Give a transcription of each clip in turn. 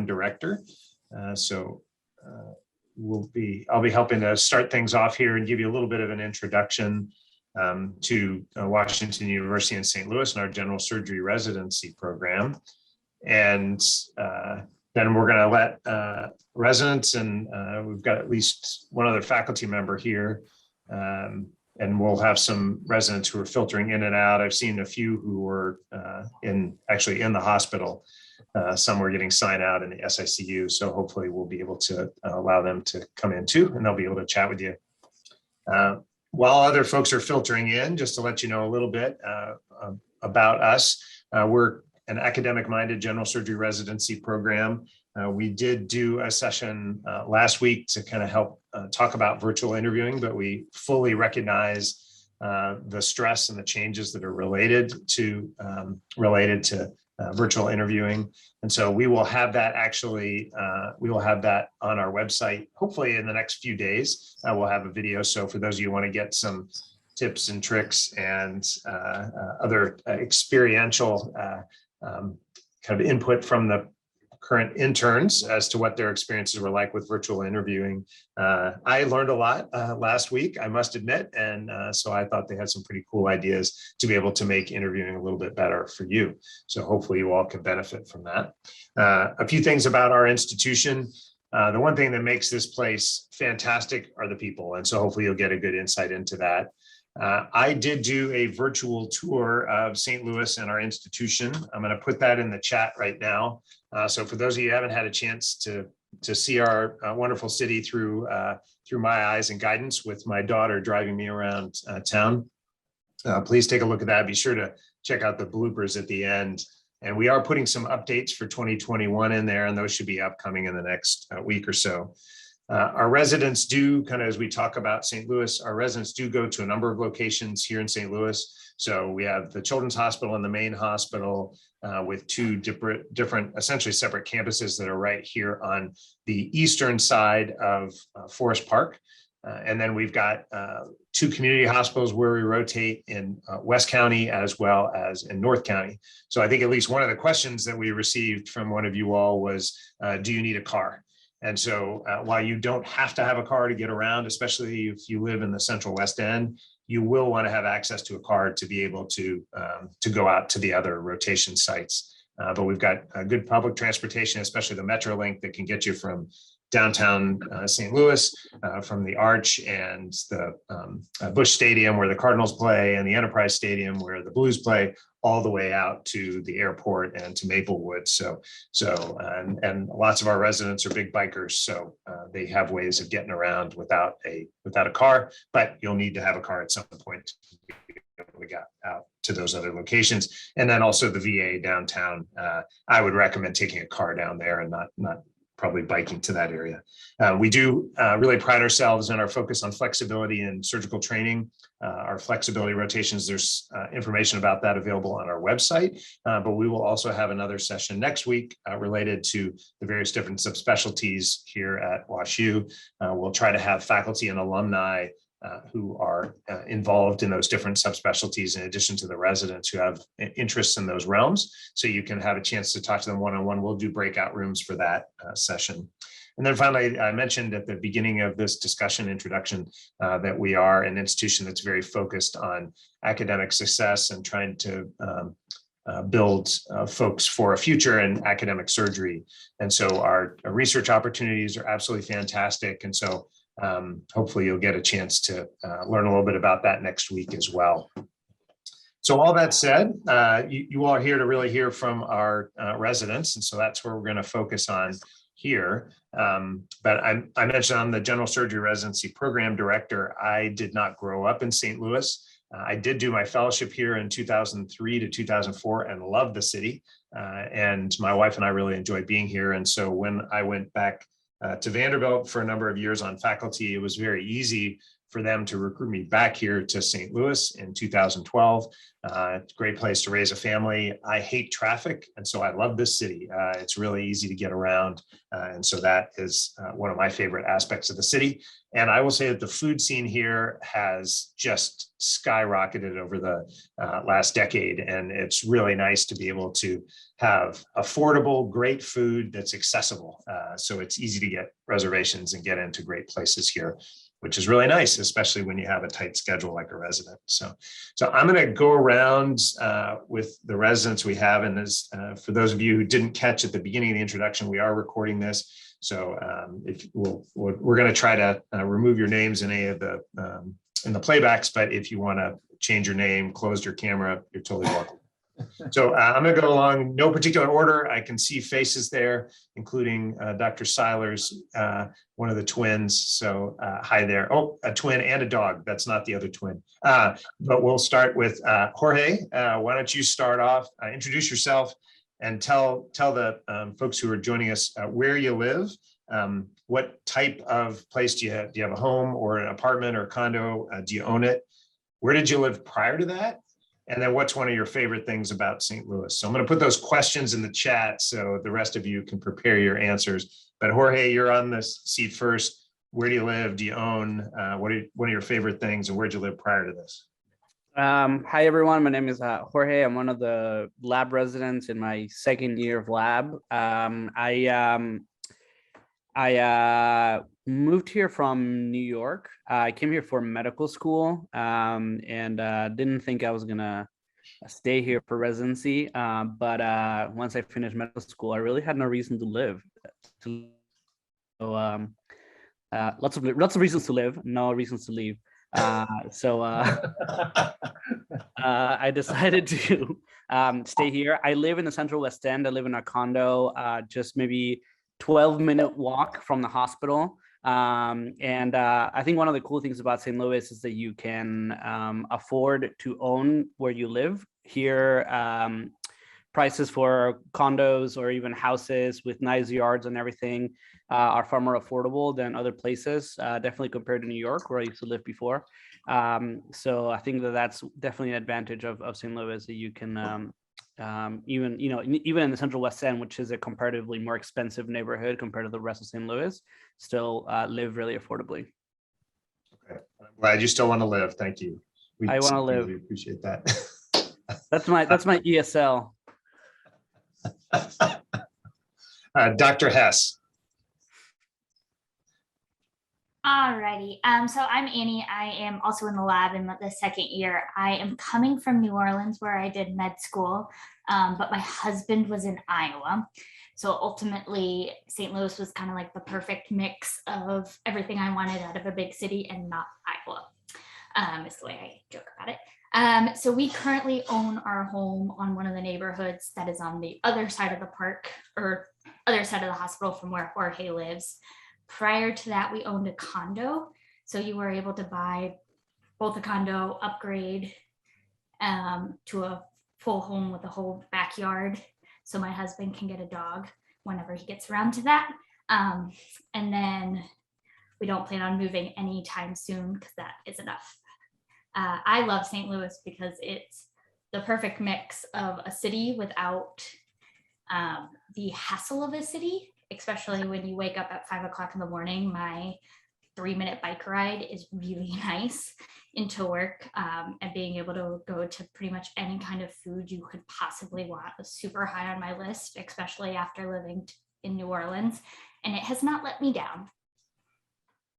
Program Director. I'll be helping to start things off here and give you a little bit of an introduction to Washington University in St. Louis and our general surgery residency program. And then we're going to let residents, and we've got at least one other faculty member here, and we'll have some residents who are filtering in and out. I've seen a few who were actually in the hospital. Some were getting sign out in the SICU, so hopefully we'll be able to allow them to come in too, and they'll be able to chat with you. While other folks are filtering in, just to let you know a little bit about us, we're an academic-minded general surgery residency program. We did do a session last week to kind of help talk about virtual interviewing, but we fully recognize the stress and the changes that are related to virtual interviewing. And so we will have that on our website, hopefully in the next few days. We'll have a video. So for those of you who want to get some tips and tricks and other experiential kind of input from the current interns as to what their experiences were like with virtual interviewing. I learned a lot last week, I must admit. And so I thought they had some pretty cool ideas to be able to make interviewing a little bit better for you. So hopefully you all can benefit from that. A few things about our institution. The one thing that makes this place fantastic are the people. And so hopefully you'll get a good insight into that. I did do a virtual tour of St. Louis and our institution. I'm going to put that in the chat right now. So for those of you who haven't had a chance to see our wonderful city through my eyes and guidance with my daughter driving me around town, please take a look at that. Be sure to check out the bloopers at the end. And we are putting some updates for 2021 in there, and those should be upcoming in the next week or so. Our residents do, kind of as we talk about St. Louis, our residents do go to a number of locations here in St. Louis. So we have the Children's Hospital and the main hospital with two different, essentially separate campuses that are right here on the eastern side of Forest Park. And then we've got two community hospitals where we rotate in West County as well as in North County. So I think at least one of the questions that we received from one of you all was, do you need a car? And so while you don't have to have a car to get around, especially if you live in the Central West End, you will want to have access to a car to be able to go out to the other rotation sites. But we've got good public transportation, especially the Metrolink that can get you from downtown St. Louis, from the Arch and the Busch Stadium where the Cardinals play and the Enterprise Stadium where the Blues play, all the way out to the airport and to Maplewood. And lots of our residents are big bikers, so they have ways of getting around without a car, but you'll need to have a car at some point to be able to get out to those other locations. And then also the VA downtown. I would recommend taking a car down there and not probably biking to that area. We do really pride ourselves in our focus on flexibility and surgical training. Our flexibility rotations, there's information about that available on our website, but we will also have another session next week related to the various different subspecialties here at WashU. We'll try to have faculty and alumni who are involved in those different subspecialties, in addition to the residents who have interests in those realms. So you can have a chance to talk to them one-on-one. We'll do breakout rooms for that session. And then finally, I mentioned at the beginning of this discussion introduction that we are an institution that's very focused on academic success and trying to build folks for a future in academic surgery. And so our research opportunities are absolutely fantastic. And so hopefully you'll get a chance to learn a little bit about that next week as well. So all that said, you all are here to really hear from our residents. And so that's where we're going to focus on here. But I mentioned I'm the general surgery residency program director. I did not grow up in St. Louis. I did do my fellowship here in 2003 to 2004 and loved the city. And my wife and I really enjoyed being here. And so when I went back to Vanderbilt for a number of years on faculty, it was very easy for them to recruit me back here to St. Louis in 2012. It's a great place to raise a family. I hate traffic, and so I love this city. It's really easy to get around, and so that is one of my favorite aspects of the city. And I will say that the food scene here has just skyrocketed over the last decade, and it's really nice to be able to have affordable, great food that's accessible. So it's easy to get reservations and get into great places here, which is really nice, especially when you have a tight schedule like a resident. So I'm going to go around with the residents we have. And as for those of you who didn't catch at the beginning of the introduction, we are recording this. So if we're going to try to remove your names in any of the in the playbacks, but if you want to change your name, close your camera, you're totally welcome. So I'm going to go along no particular order. I can see faces there, including Dr. Seilers, one of the twins. So hi there. Oh, a twin and a dog. That's not the other twin. But we'll start with Jorge. Why don't you start off, introduce yourself, and tell the folks who are joining us where you live. What type of place do you have? Do you have a home or an apartment or a condo? Do you own it? Where did you live prior to that? And then what's one of your favorite things about St. Louis? So I'm going to put those questions in the chat so the rest of you can prepare your answers. But Jorge, you're on this seat first. Where do you live? Do you own? What are your favorite things, and where did you live prior to this? Hi, everyone. My name is Jorge. I'm one of the lab residents in my second year of lab. I moved here from New York. I came here for medical school and didn't think I was gonna stay here for residency. But once I finished medical school, I really had no reason to live. So lots of reasons to live, no reasons to leave. I decided to stay here. I live in the Central West End. I live in a condo, just maybe 12-minute walk from the hospital. I think one of the cool things about St. Louis is that you can afford to own where you live. Here, prices for condos or even houses with nice yards and everything are far more affordable than other places, definitely compared to New York, where I used to live before. So I think that that's definitely an advantage of St. Louis, that you can even in the Central West End, which is a comparatively more expensive neighborhood compared to the rest of St. Louis, still live really affordably. Okay, I'm glad you still want to live. Thank you. I want to live. We appreciate that. That's my ESL. Dr. Hess. Alrighty. So I'm Annie. I am also in the lab in the second year. I am coming from New Orleans, where I did med school, but my husband was in Iowa. So ultimately, St. Louis was kind of like the perfect mix of everything I wanted out of a big city and not Iowa. Is the way I joke about it. So we currently own our home on one of the neighborhoods that is on the other side of the park, or other side of the hospital from where Jorge lives. Prior to that, we owned a condo. So you were able to buy both a condo, upgrade to a full home with a whole backyard. So my husband can get a dog whenever he gets around to that. And then we don't plan on moving anytime soon, because that is enough. I love St. Louis because it's the perfect mix of a city without the hassle of a city. Especially when you wake up at 5 o'clock in the morning. My 3-minute bike ride is really nice into work, and being able to go to pretty much any kind of food you could possibly want was super high on my list, especially after living in New Orleans, and it has not let me down.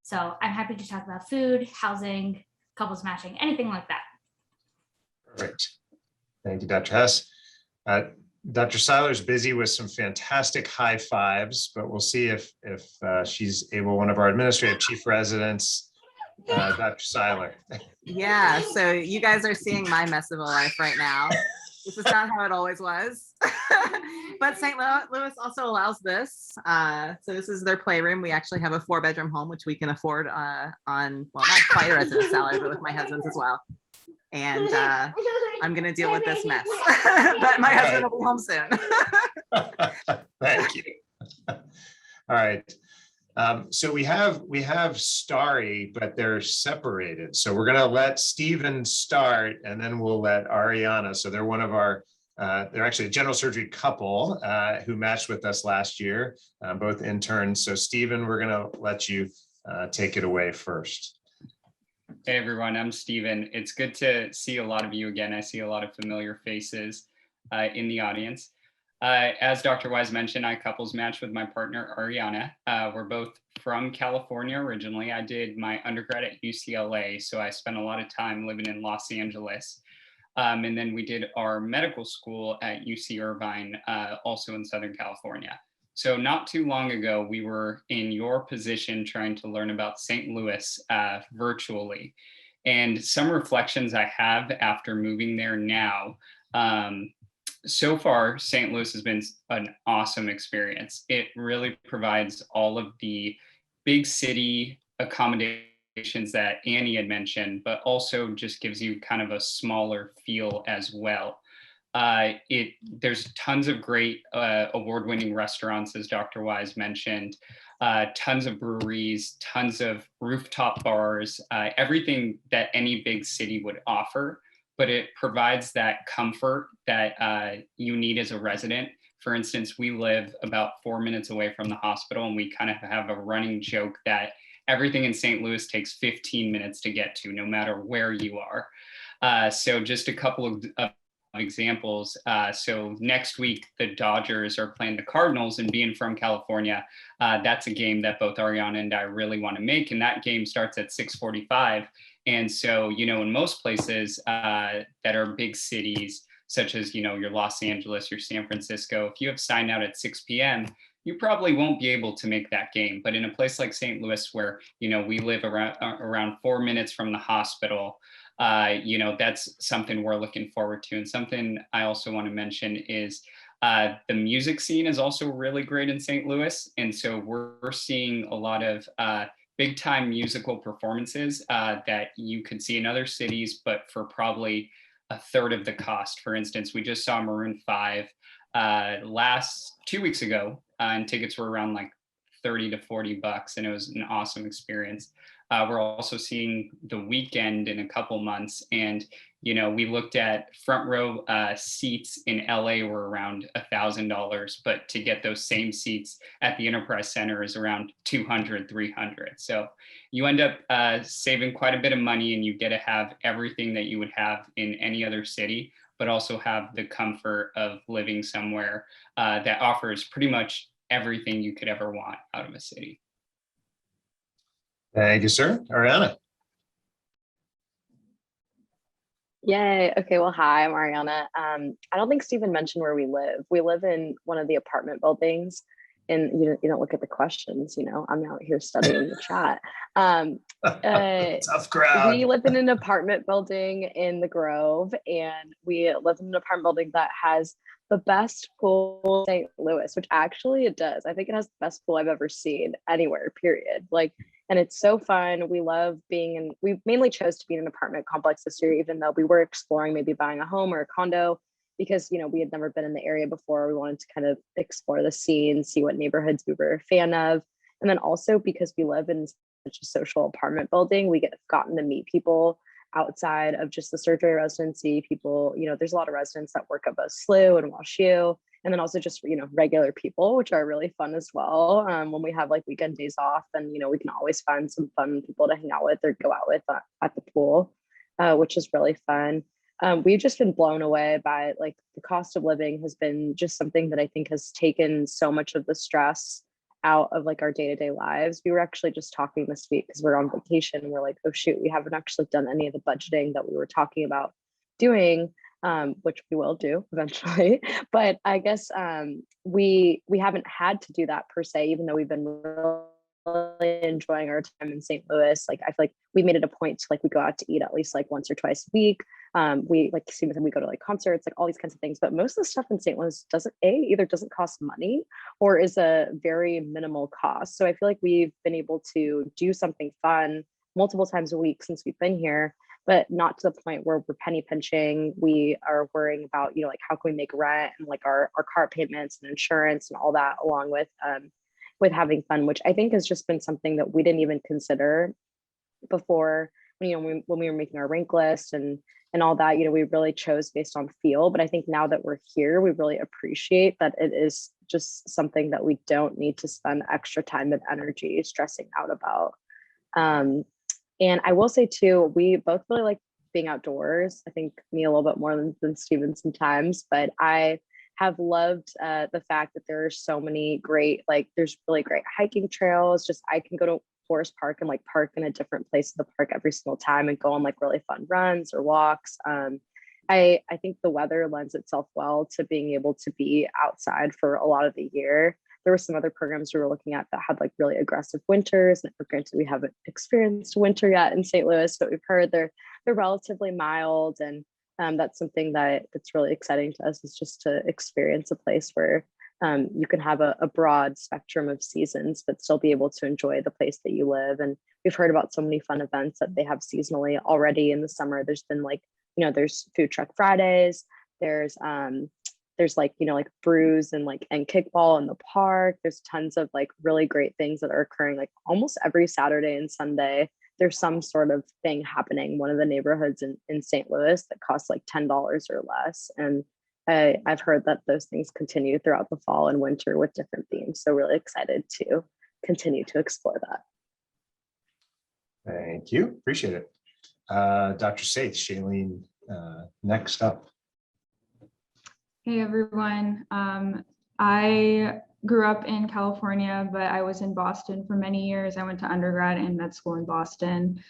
So I'm happy to talk about food, housing, couples matching, anything like that. Perfect. Thank you, Dr. Hess. Dr. Seiler's busy with some fantastic high fives, but we'll see if she's able. One of our administrative chief residents, Dr. Seiler. Yeah, so you guys are seeing my mess of a life right now. This is not how it always was. But St. Louis also allows this. So this is their playroom. We actually have a 4-bedroom home, which we can afford on, well, not quite a resident salary, but with my husband's as well. And I'm going to deal with this mess. But my husband will be home soon. Thank you. All right. So we have Starry, but they're separated. So we're gonna let Stephen start, and then we'll let Ariana. So they're one of our, they're actually a general surgery couple who matched with us last year, both interns. So Stephen, we're gonna let you take it away first. Hey everyone, I'm Stephen. It's good to see a lot of you again. I see a lot of familiar faces in the audience. As Dr. Wise mentioned, I couples matched with my partner, Ariana. We're both from California originally. I did my undergrad at UCLA, so I spent a lot of time living in Los Angeles. And then we did our medical school at UC Irvine, also in Southern California. So not too long ago, we were in your position trying to learn about St. Louis virtually. And some reflections I have after moving there now. So far, St. Louis has been an awesome experience. It really provides all of the big city accommodations that Annie had mentioned, but also just gives you kind of a smaller feel as well. There's tons of great award-winning restaurants, as Dr. Wise mentioned, tons of breweries, tons of rooftop bars, everything that any big city would offer. But it provides that comfort that you need as a resident. For instance, we live about 4 minutes away from the hospital, and we kind of have a running joke that everything in St. Louis takes 15 minutes to get to, no matter where you are. So just a couple of examples. So next week, the Dodgers are playing the Cardinals, and being from California, that's a game that both Ariana and I really want to make. And that game starts at 6:45. And so, in most places that are big cities, such as, your Los Angeles, your San Francisco, if you have signed out at 6 p.m., you probably won't be able to make that game. But in a place like St. Louis, where, we live around 4 minutes from the hospital, that's something we're looking forward to. And something I also want to mention is the music scene is also really great in St. Louis. And so we're seeing a lot of big time musical performances that you could see in other cities, but for probably a third of the cost. For instance, we just saw Maroon 5 last 2 weeks ago, and tickets were around like 30 to 40 bucks, and it was an awesome experience. We're also seeing The Weekend in a couple months, and we looked at front row seats in LA were around $1,000, but to get those same seats at the Enterprise Center is around $200, $300. So you end up saving quite a bit of money, and you get to have everything that you would have in any other city, but also have the comfort of living somewhere that offers pretty much everything you could ever want out of a city. Thank you, sir. Ariana. Yay. Okay. Well, hi, I'm Ariana. I don't think Stephen mentioned where we live. We live in one of the apartment buildings, and you don't look at the questions. I'm out here studying the chat. Tough crowd. We live in an apartment building in the Grove, and we live in an apartment building that has the best pool in St. Louis, which actually it does. I think it has the best pool I've ever seen anywhere, period. And it's so fun. We love we mainly chose to be in an apartment complex this year, even though we were exploring maybe buying a home or a condo, because, we had never been in the area before. We wanted to kind of explore the scene, see what neighborhoods we were a fan of. And then also because we live in such a social apartment building, we gotten to meet people outside of just the surgery residency. People, there's a lot of residents that work at both SLU and WashU. And then also just, regular people, which are really fun as well. When we have like weekend days off, then, we can always find some fun people to hang out with or go out with at the pool, which is really fun. We've just been blown away by the cost of living has been just something that I think has taken so much of the stress out of our day-to-day lives. We were actually just talking this week because we're on vacation, and we're like, oh shoot, we haven't actually done any of the budgeting that we were talking about doing. Which we will do eventually, but I guess we haven't had to do that per se, even though we've been really enjoying our time in St. Louis. I feel like we made it a point to we go out to eat at least once or twice a week. We we go to concerts, all these kinds of things. But most of the stuff in St. Louis either doesn't cost money or is a very minimal cost. So I feel like we've been able to do something fun multiple times a week since we've been here, but not to the point where we're penny pinching. We are worrying about, how can we make rent and our car payments and insurance and all that, along with, with having fun, which I think has just been something that we didn't even consider before. When we were making our rank list and all that, we really chose based on feel. But I think now that we're here, we really appreciate that it is just something that we don't need to spend extra time and energy stressing out about. And I will say too, we both really like being outdoors. I think me a little bit more than Steven sometimes, but I have loved the fact that there are so many great, there's really great hiking trails. Just I can go to Forest Park and park in a different place of the park every single time and go on really fun runs or walks. I think the weather lends itself well to being able to be outside for a lot of the year. There were some other programs we were looking at that had really aggressive winters. And granted, we haven't experienced winter yet in St. Louis, but we've heard they're relatively mild. And that's something that's really exciting to us, is just to experience a place where you can have a broad spectrum of seasons, but still be able to enjoy the place that you live. And we've heard about so many fun events that they have seasonally already in the summer. There's been there's food truck Fridays. There's brews and kickball in the park. There's tons of really great things that are occurring almost every Saturday and Sunday. There's some sort of thing happening. One of the neighborhoods in St. Louis that costs $10 or less. And I've heard that those things continue throughout the fall and winter with different themes. So really excited to continue to explore that. Thank you. Appreciate it. Dr. Saith, Shailene, next up. Hey everyone. I grew up in California, but I was in Boston for many years. I went to undergrad and med school in Boston.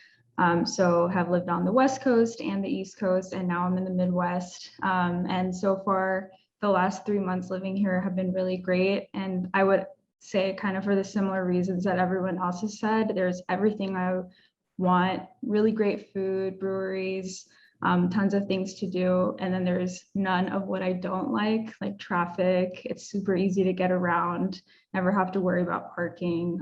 So have lived on the West Coast and the East Coast, and now I'm in the Midwest. And so far, the last 3 months living here have been really great. And I would say, kind of for the similar reasons that everyone else has said, there's everything I want: really great food, breweries, tons of things to do. And then there's none of what I don't like traffic. It's super easy to get around, never have to worry about parking.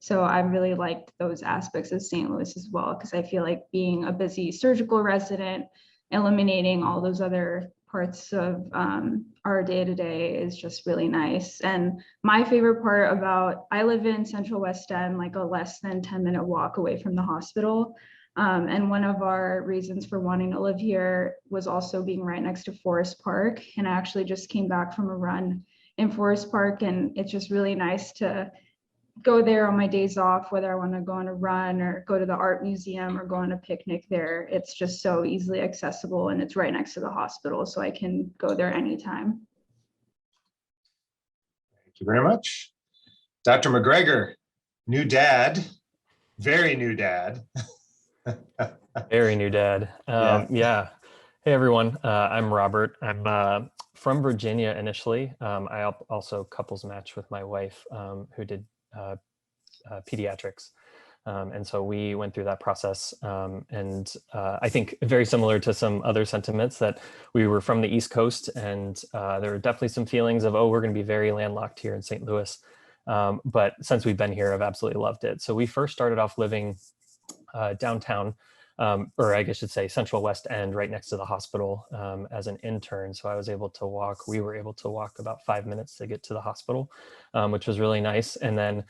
So I really liked those aspects of St. Louis as well, because I feel like being a busy surgical resident, eliminating all those other parts of our day-to-day is just really nice. And my favorite part I live in Central West End, a less than 10-minute walk away from the hospital. And one of our reasons for wanting to live here was also being right next to Forest Park. And I actually just came back from a run in Forest Park, and it's just really nice to go there on my days off, whether I want to go on a run or go to the art museum or go on a picnic there. It's just so easily accessible, and it's right next to the hospital, so I can go there anytime. Thank you very much. Dr. McGregor, new dad, very new dad. Very new dad. Yeah. Hey, everyone. I'm Robert. I'm from Virginia initially. I also couples matched with my wife, who did pediatrics. And so we went through that process. And I think very similar to some other sentiments, that we were from the East Coast, and there were definitely some feelings of, we're going to be very landlocked here in St. Louis. But since we've been here, I've absolutely loved it. So we first started off living downtown, or I guess I should say Central West End, right next to the hospital, as an intern. So we were able to walk about 5 minutes to get to the hospital, which was really nice. And then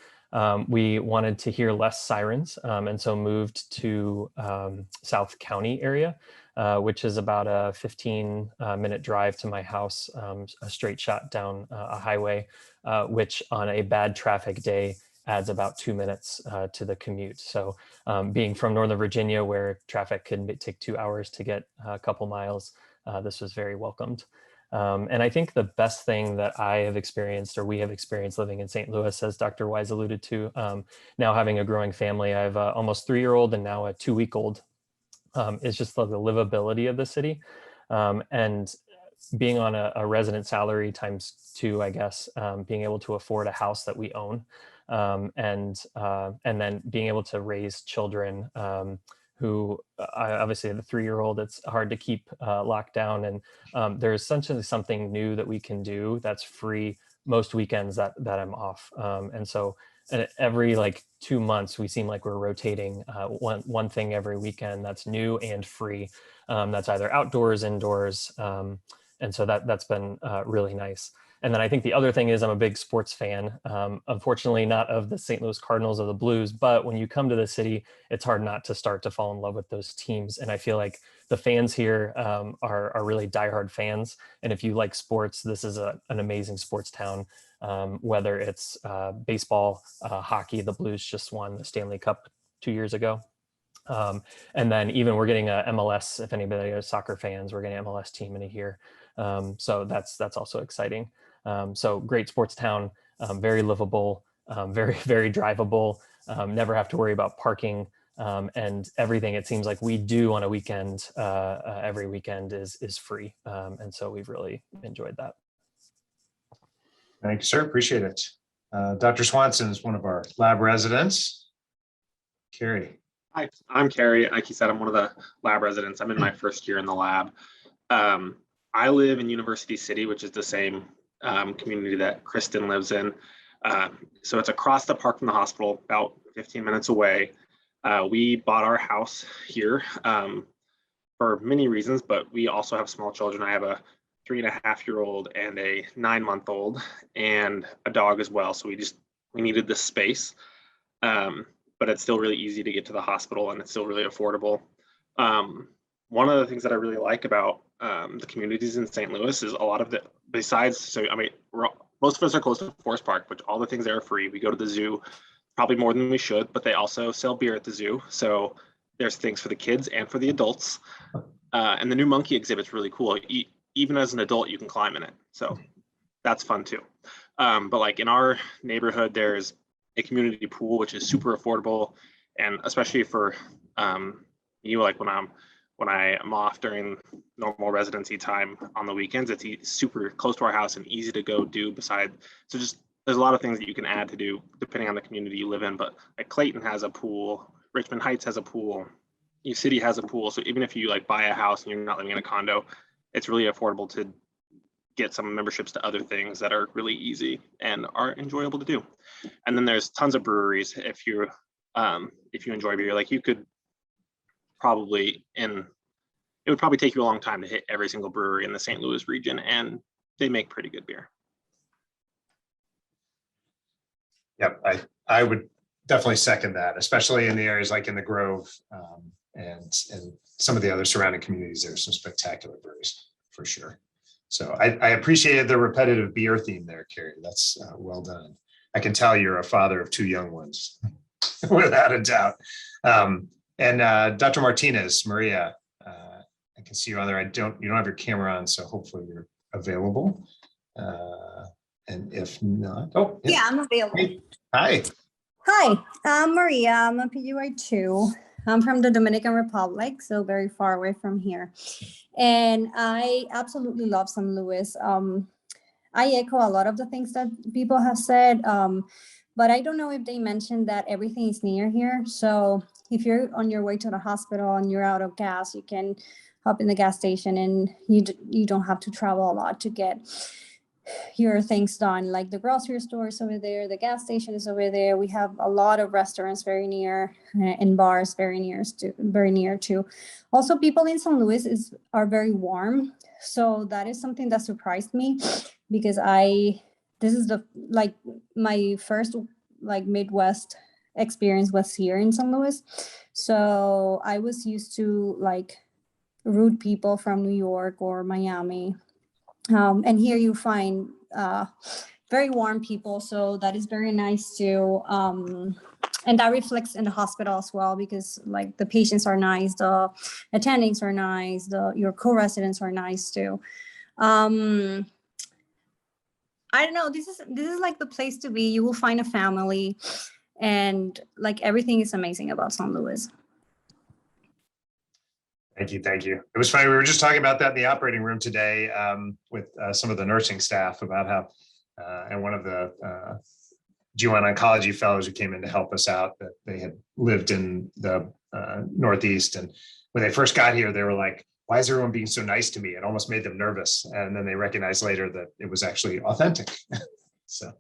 we wanted to hear less sirens, and so moved to South County area, which is about a 15-minute drive to my house, a straight shot down a highway, which on a bad traffic day adds about 2 minutes to the commute. So being from Northern Virginia, where traffic can take 2 hours to get a couple miles, this was very welcomed. And I think the best thing that I have experienced, or we have experienced living in St. Louis, as Dr. Wise alluded to, now having a growing family, I have a almost 3-year-old and now a 2-week-old, is just the livability of the city. And being on a resident salary ×2, I guess, being able to afford a house that we own, and then being able to raise children who obviously the 3-year-old, it's hard to keep locked down. And there's essentially something new that we can do that's free most weekends that I'm off. And so every 2 months, we seem like we're rotating one thing every weekend that's new and free. That's either outdoors, indoors. And so that's been really nice. And then I think the other thing is I'm a big sports fan. Unfortunately, not of the St. Louis Cardinals or the Blues, but when you come to the city, it's hard not to start to fall in love with those teams. And I feel like the fans here are really diehard fans. And if you like sports, this is an amazing sports town. Whether it's baseball, hockey, the Blues just won the Stanley Cup 2 years ago. And then even we're getting a MLS, if anybody is soccer fans, we're getting an MLS team in a year. So that's also exciting. So great sports town, very livable, very, very drivable, never have to worry about parking, and everything it seems like we do on a weekend, every weekend is free. And so we've really enjoyed that. Thank you, sir. Appreciate it. Dr. Swanson is one of our lab residents. Carrie. Hi, I'm Carrie. Like you said, I'm one of the lab residents. I'm in my first year in the lab. I live in University City, which is the same community that Kristen lives in. So it's across the park from the hospital, about 15 minutes away. We bought our house here for many reasons, but we also have small children. I have a 3.5-year-old and a 9-month-old and a dog as well. So we needed this space. But it's still really easy to get to the hospital and it's still really affordable. One of the things that I really like about the communities in St. Louis is a lot of the, most of us are close to Forest Park, but all the things there are free. We go to the zoo, probably more than we should, but they also sell beer at the zoo. So there's things for the kids and for the adults. And the new monkey exhibit's really cool. Even as an adult, you can climb in it. So that's fun too. But like in our neighborhood, there's a community pool, which is super affordable. And especially for like when I am off during normal residency time on the weekends, it's super close to our house and easy to go do beside. So just, there's a lot of things that you can add to do depending on the community you live in. But like Clayton has a pool, Richmond Heights has a pool, U City has a pool. So even if you like buy a house and you're not living in a condo, it's really affordable to get some memberships to other things that are really easy and are enjoyable to do. And then there's tons of breweries. If you enjoy beer, like you could probably, it would probably take you a long time to hit every single brewery in the St. Louis region, and they make pretty good beer. Yep, I would definitely second that, especially in the areas like in the Grove and some of the other surrounding communities. There's some spectacular breweries for sure. So I appreciated the repetitive beer theme there, Carrie. That's well done. I can tell you're a father of 2 young ones, without a doubt. And Dr. Martinez, Maria, I can see you on there. You don't have your camera on, so hopefully you're available. And if not, yeah, I'm available. Hey. Hi. Hi, I'm Maria. I'm a PGY2. I'm from the Dominican Republic, so very far away from here. And I absolutely love St. Louis. I echo a lot of the things that people have said, but I don't know if they mentioned that everything is near here. So if you're on your way to the hospital and you're out of gas, you can hop in the gas station and you don't have to travel a lot to get your things done. Like the grocery store is over there, the gas station is over there. We have a lot of restaurants very near and bars very near too. Also, people in St. Louis are very warm. So that is something that surprised me because this is my first Midwest experience was here in St. Louis. So I was used to rude people from New York or Miami. And here you find very warm people. So that is very nice too. And that reflects in the hospital as well, because the patients are nice, the attendings are nice, your co-residents are nice too. I don't know, this is the place to be. You will find a family and everything is amazing about St. Louis. Thank you. It was funny. We were just talking about that in the operating room today with some of the nursing staff about how, and one of the GYN oncology fellows who came in to help us out, that they had lived in the Northeast. And when they first got here, they were like, why is everyone being so nice to me? It almost made them nervous. And then they recognized later that it was actually authentic. So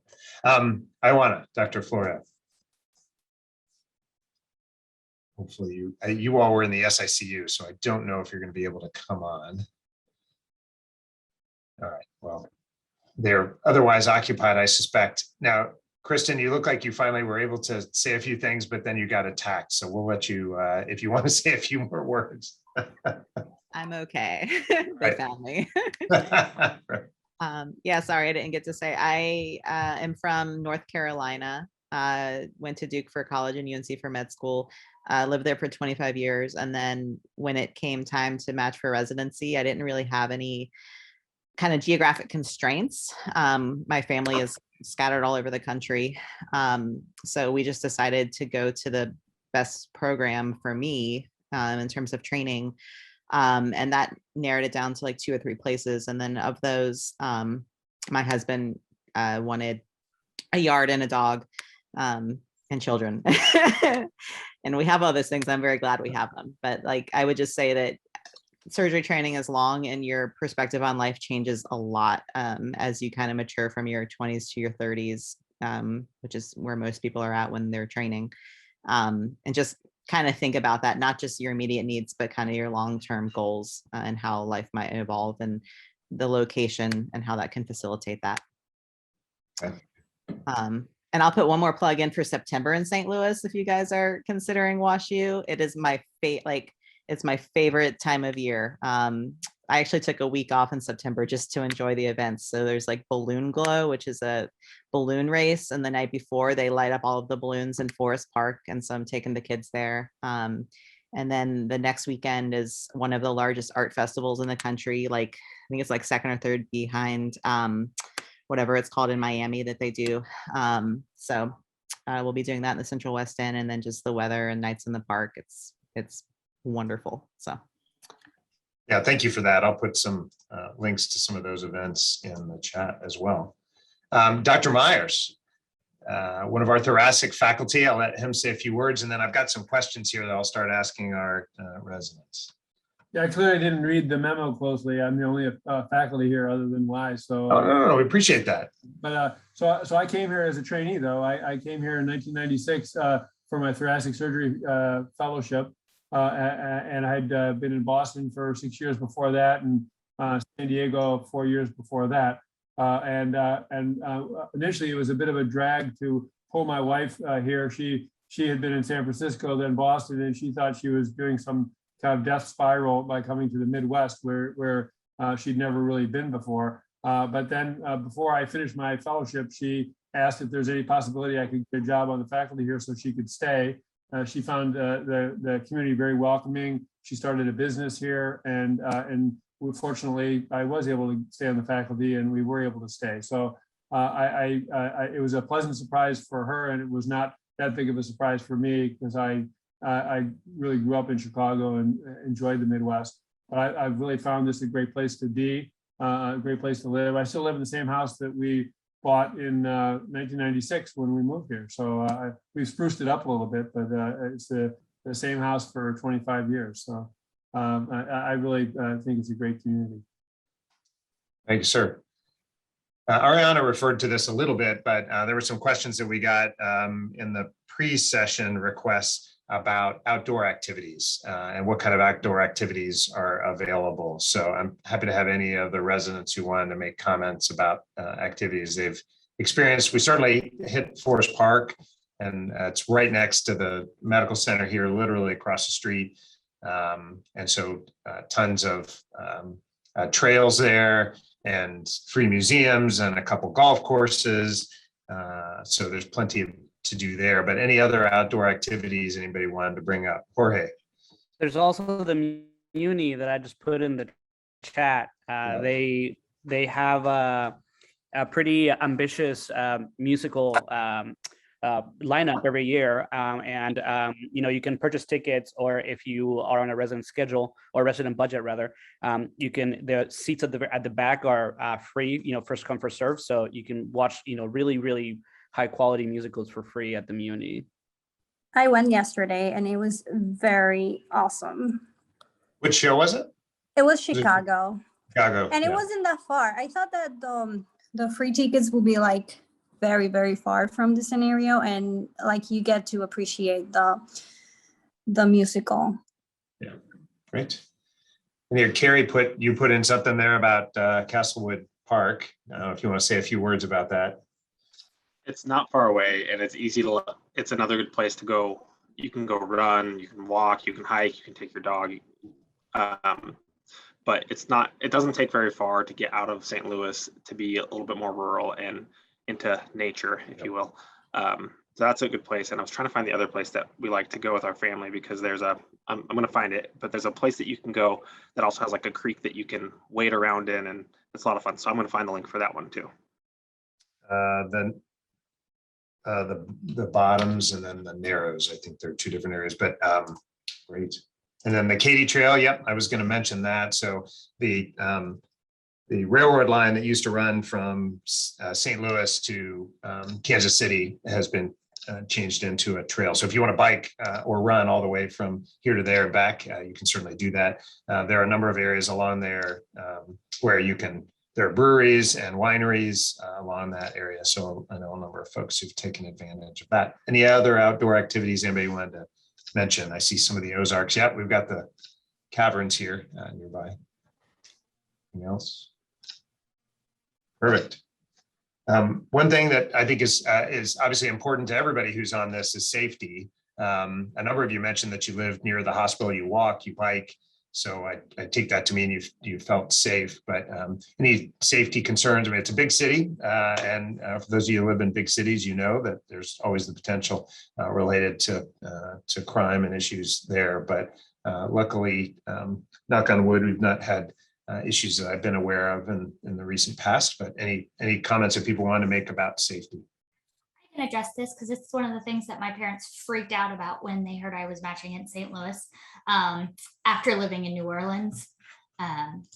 Dr. Flora. Hopefully you all were in the SICU, so I don't know if you're going to be able to come on. All right, well, they're otherwise occupied, I suspect. Now, Kristen, you look like you finally were able to say a few things, but then you got attacked. So we'll let you, if you want to say a few more words. I'm okay. They Right. found me. Right. Yeah, sorry, I didn't get to say. I am from North Carolina. Went to Duke for college and UNC for med school. Lived there for 25 years. And then when it came time to match for residency, I didn't really have any kind of geographic constraints. My family is scattered all over the country. So we just decided to go to the best program for me in terms of training. And that narrowed it down to like 2 or 3 places. And then of those, my husband wanted a yard and a dog and children. And we have all those things. I'm very glad we have them. But like, I would just say that surgery training is long and your perspective on life changes a lot as you kind of mature from your 20s to your 30s, which is where most people are at when they're training. And just kind of think about that, not just your immediate needs, but kind of your long-term goals and how life might evolve and the location and how that can facilitate that. Okay. And I'll put one more plug in for September in St. Louis if you guys are considering WashU. It is my it's my favorite time of year. I actually took a week off in September just to enjoy the events. So there's like Balloon Glow, which is a balloon race. And the night before they light up all of the balloons in Forest Park. And so I'm taking the kids there. And then the next weekend is one of the largest art festivals in the country. Like, I think it's like second or third behind whatever it's called in Miami that they do. So we'll be doing that in the Central West End, and then just the weather and nights in the park. It's wonderful. So. Yeah, thank you for that. I'll put some links to some of those events in the chat as well. Dr. Myers, one of our thoracic faculty, I'll let him say a few words, and then I've got some questions here that I'll start asking our residents. Yeah, I clearly didn't read the memo closely. I'm the only faculty here other than Wise. So. Oh, no, we appreciate that. But so I came here as a trainee, though. I came here in 1996 for my thoracic surgery fellowship. And I had been in Boston for 6 years before that, and San Diego 4 years before that. Initially, it was a bit of a drag to pull my wife here. She had been in San Francisco, then Boston, and she thought she was doing some kind of death spiral by coming to the Midwest, where she'd never really been before. But then before I finished my fellowship, she asked if there's any possibility I could get a job on the faculty here so she could stay. She found the community very welcoming. She started a business here, and fortunately, I was able to stay on the faculty, and we were able to stay. So it was a pleasant surprise for her, and it was not that big of a surprise for me because I really grew up in Chicago and enjoyed the Midwest. But I've really found this a great place to be, a great place to live. I still live in the same house that we bought in 1996 when we moved here. So we spruced it up a little bit, but it's the same house for 25 years. So I really think it's a great community. Thank you, sir. Ariana referred to this a little bit, but there were some questions that we got in the pre-session requests about outdoor activities and what kind of outdoor activities are available. So I'm happy to have any of the residents who wanted to make comments about activities they've experienced. We certainly hit Forest Park, and it's right next to the medical center here, literally across the street. And so tons of trails there and free museums and a couple golf courses. So there's plenty to do there, but any other outdoor activities anybody wanted to bring up? Jorge. There's also the Muni that I just put in the chat. They have a pretty ambitious musical lineup every year, and you can purchase tickets, or if you are on a resident schedule or resident budget rather, the seats at the back are free, first come first serve, so you can watch really high quality musicals for free at the Muni. I went yesterday and it was very awesome. Which show was it? It was Chicago. Chicago. And it wasn't that far. I thought that the free tickets would be like very far from the scenario, and like you get to appreciate the musical. Yeah, great. And here, Carrie, you put in something there about Castlewood Park. I don't know if you want to say a few words about that. It's not far away, and it's easy to. It's another good place to go. You can go run, you can walk, you can hike, you can take your dog. But it's not. It doesn't take very far to get out of St. Louis to be a little bit more rural and into nature, if you will. So that's a good place. And I was trying to find the other place that we like to go with our family, because there's a. I'm going to find it, but there's a place that you can go that also has like a creek that you can wade around in, and it's a lot of fun. So I'm going to find the link for that one too. Then the bottoms and then the narrows. I think they're two different areas, but great. And then the Katy Trail. Yep, I was going to mention that. So the railroad line that used to run from St. Louis to Kansas City has been changed into a trail. So if you want to bike or run all the way from here to there and back, you can certainly do that. There are a number of areas along there where you can. There are breweries and wineries along that area. So I know a number of folks who've taken advantage of that. Any other outdoor activities anybody wanted to mention? I see some of the Ozarks. Yeah, we've got the caverns here nearby. Anything else? Perfect. One thing that I think is obviously important to everybody who's on this is safety. A number of you mentioned that you live near the hospital, you walk, you bike. So I take that to mean you felt safe, but any safety concerns? I mean, it's a big city, and for those of you who live in big cities, you know that there's always the potential related to crime and issues there. But luckily, knock on wood, we've not had issues that I've been aware of in the recent past. But any comments that people want to make about safety? I can address this because it's one of the things that my parents freaked out about when they heard I was matching in St. Louis after living in New Orleans and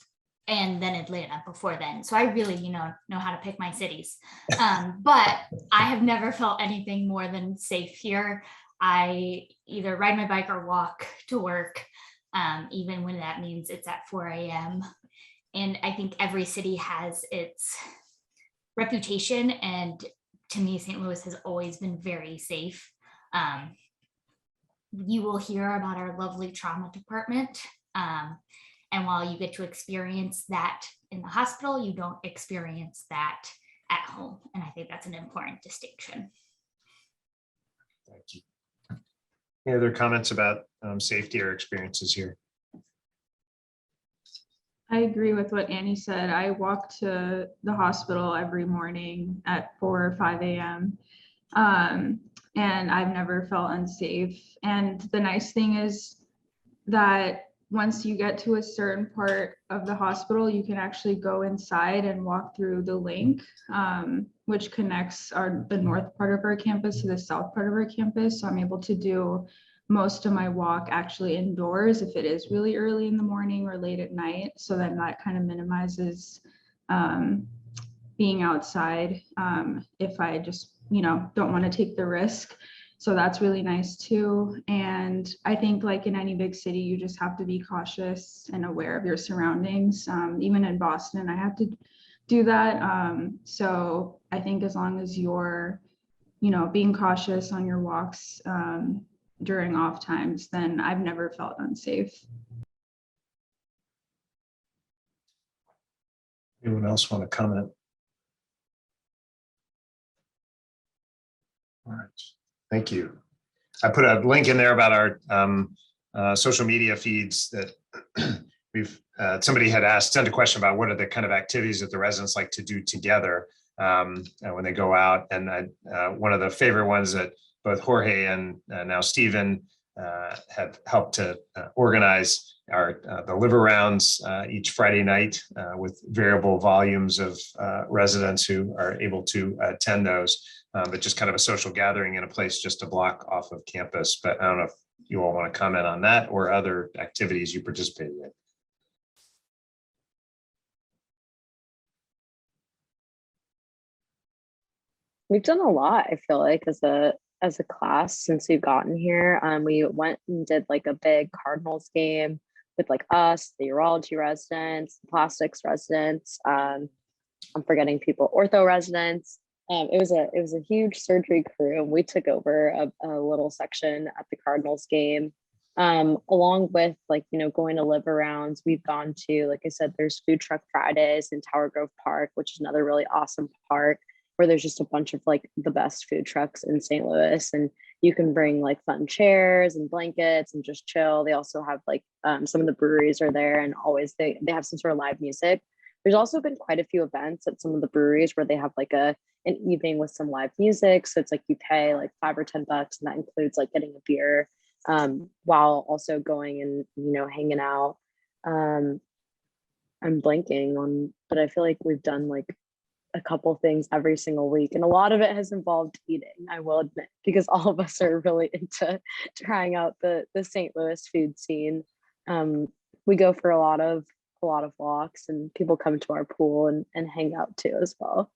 then Atlanta before then. So I really, know how to pick my cities. But I have never felt anything more than safe here. I either ride my bike or walk to work, even when that means it's at 4 a.m. And I think every city has its reputation, and to me, St. Louis has always been very safe. You will hear about our lovely trauma department. And while you get to experience that in the hospital, you don't experience that at home. And I think that's an important distinction. Thank you. Any other comments about safety or experiences here? I agree with what Annie said. I walk to the hospital every morning at 4 or 5 a.m. And I've never felt unsafe. And the nice thing is that once you get to a certain part of the hospital, you can actually go inside and walk through the link, which connects the north part of our campus to the south part of our campus. So I'm able to do most of my walk actually indoors if it is really early in the morning or late at night. So then that kind of minimizes being outside if I just, don't want to take the risk. So that's really nice too. And I think like in any big city, you just have to be cautious and aware of your surroundings. Even in Boston, I have to do that. So I think as long as you're, being cautious on your walks, during off times, then I've never felt unsafe. Anyone else want to comment? All right, thank you. I put a link in there about our social media feeds that we've, somebody had sent a question about what are the kind of activities that the residents like to do together when they go out. And one of the favorite ones that both Jorge and now Stephen have helped to organize are the live arounds each Friday night with variable volumes of residents who are able to attend those, but just kind of a social gathering in a place just a block off of campus. But I don't know if you all want to comment on that or other activities you participated in. We've done a lot, I feel like, as a class since we've gotten here. We went and did like a big Cardinals game with like us, the urology residents, the plastics residents. I'm forgetting people, ortho residents. It was a huge surgery crew. We took over a little section at the Cardinals game. Along with like, going to live arounds, we've gone to, like I said, there's Food Truck Fridays in Tower Grove Park, which is another really awesome park where there's just a bunch of like the best food trucks in St. Louis, and you can bring like fun chairs and blankets and just chill. They also have like some of the breweries are there, and always they have some sort of live music. There's also been quite a few events at some of the breweries where they have like an evening with some live music. So it's like you pay like $5 or $10, and that includes like getting a beer while also going and hanging out. I'm blanking on, but I feel like we've done like a couple things every single week, and a lot of it has involved eating, I will admit, because all of us are really into trying out the St. Louis food scene. We go for a lot of walks, and people come to our pool and hang out too as well.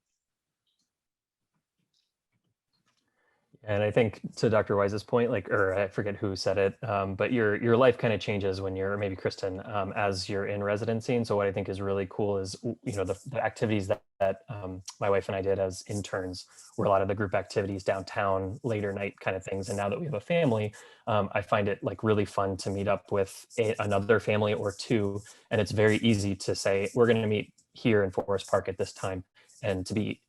And I think to Dr. Wise's point, or I forget who said it, but your life kind of changes when you're, maybe Kristen, as you're in residency. And so what I think is really cool is, the activities that my wife and I did as interns were a lot of the group activities downtown, later night kind of things. And now that we have a family, I find it like really fun to meet up with another family or two. And it's very easy to say, we're going to meet here in Forest Park at this time, and to be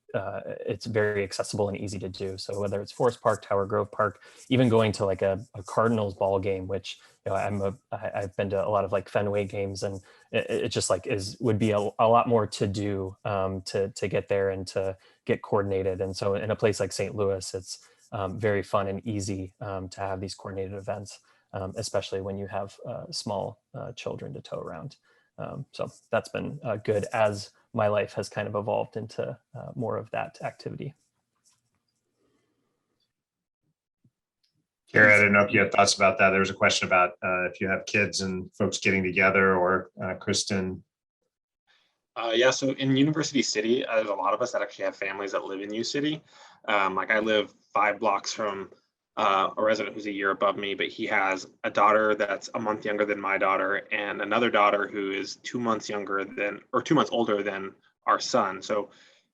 it's very accessible and easy to do. So whether it's Forest Park, Tower Grove Park, even going to like a Cardinals ball game, which I've been to a lot of like Fenway games, and it just like would be a lot more to do to get there and to get coordinated. And so in a place like St. Louis, it's very fun and easy to have these coordinated events, especially when you have small children to tow around. So that's been good as my life has kind of evolved into more of that activity. Carrie, I didn't know if you had thoughts about that. There was a question about if you have kids and folks getting together, or Kristen. Yeah, so in University City, there's a lot of us that actually have families that live in U City. Like I live 5 blocks from a resident who's a year above me, but he has a daughter that's a month younger than my daughter, and another daughter who is 2 months younger than, or 2 months older than our son. So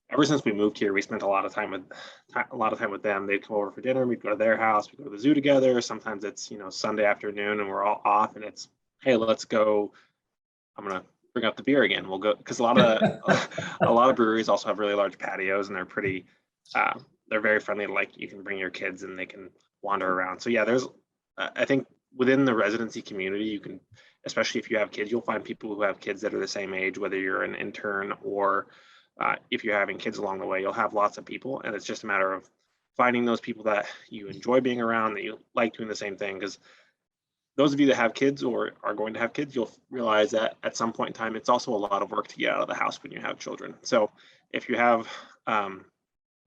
ever since we moved here, we spent a lot of time with them. They'd come over for dinner, we'd go to their house, we go to the zoo together. Sometimes it's Sunday afternoon and we're all off, and it's, hey, let's go. I'm gonna bring up the beer again. We'll go, because a lot of breweries also have really large patios, and they're pretty they're very friendly. Like, you can bring your kids and they can wander around. So yeah, there's I think within the residency community, you can, especially if you have kids, you'll find people who have kids that are the same age, whether you're an intern or if you're having kids along the way. You'll have lots of people, and it's just a matter of finding those people that you enjoy being around, that you like doing the same thing. Because those of you that have kids or are going to have kids, you'll realize that at some point in time, it's also a lot of work to get out of the house when you have children. So if you have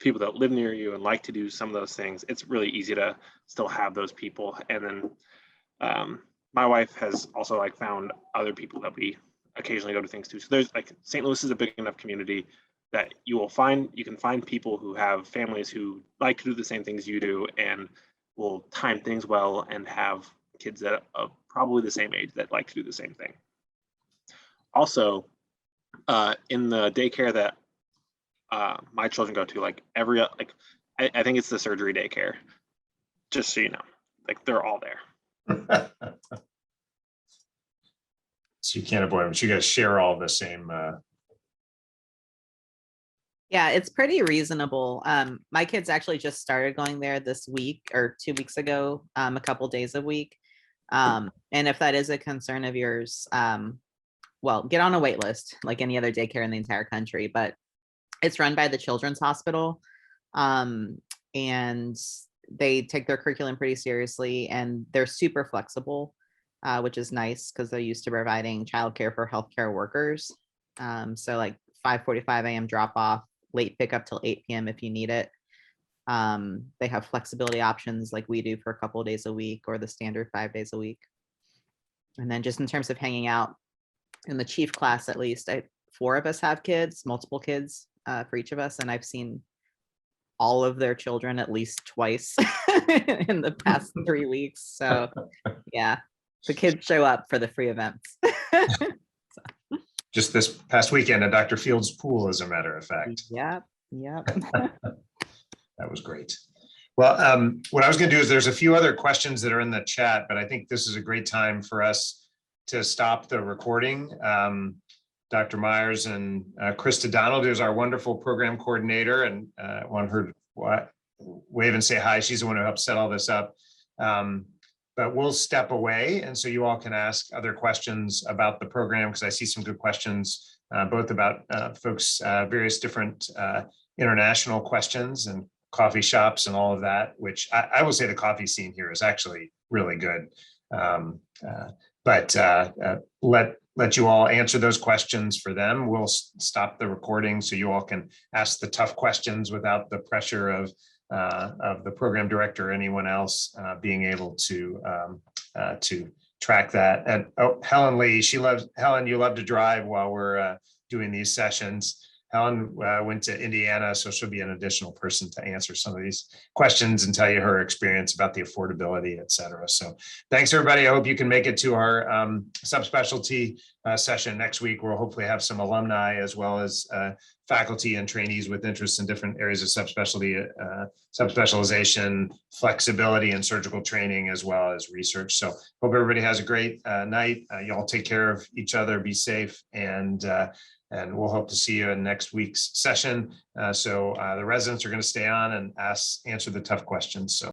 people that live near you and like to do some of those things, it's really easy to still have those people. And then my wife has also like found other people that we occasionally go to things to. So there's like, St. Louis is a big enough community that you can find people who have families who like to do the same things you do, and will time things well, and have kids that are probably the same age that like to do the same thing. Also, in the daycare that my children go to, I think it's the surgery daycare, just so you know, like they're all there. So you can't avoid them. So you guys share all the same. Yeah, it's pretty reasonable. My kids actually just started going there this week or 2 weeks ago, a couple days a week. And if that is a concern of yours, well, get on a wait list like any other daycare in the entire country, but it's run by the Children's Hospital. And they take their curriculum pretty seriously, and they're super flexible, which is nice because they're used to providing childcare for healthcare workers. So like 5:45 a.m. drop off, late pickup till 8 p.m. if you need it. They have flexibility options like we do for a couple of days a week, or the standard 5 days a week. And then just in terms of hanging out, in the chief class, at least 4 of us have kids, multiple kids for each of us. And I've seen all of their children at least twice in the past 3 weeks. So yeah, the kids show up for the free events. Just this past weekend at Dr. Field's pool, as a matter of fact. Yep. That was great. Well, what I was going to do is there's a few other questions that are in the chat, but I think this is a great time for us to stop the recording. Dr. Myers and Krista Donald is our wonderful program coordinator, and I want her to wave and say hi. She's the one who helped set all this up. But we'll step away, and so you all can ask other questions about the program, because I see some good questions, both about folks, various different international questions and coffee shops and all of that, which I will say the coffee scene here is actually really good. But let you all answer those questions for them. We'll stop the recording so you all can ask the tough questions without the pressure of the program director or anyone else being able to track that. And oh, Helen Lee, Helen, you love to drive while we're doing these sessions. Helen went to Indiana, so she'll be an additional person to answer some of these questions and tell you her experience about the affordability, et cetera. So thanks, everybody. I hope you can make it to our subspecialty session next week. We'll hopefully have some alumni as well as faculty and trainees with interests in different areas of subspecialty, subspecialization, flexibility, and surgical training, as well as research. So hope everybody has a great night. You all take care of each other, be safe, and we'll hope to see you in next week's session. So the residents are going to stay on and answer the tough questions. So.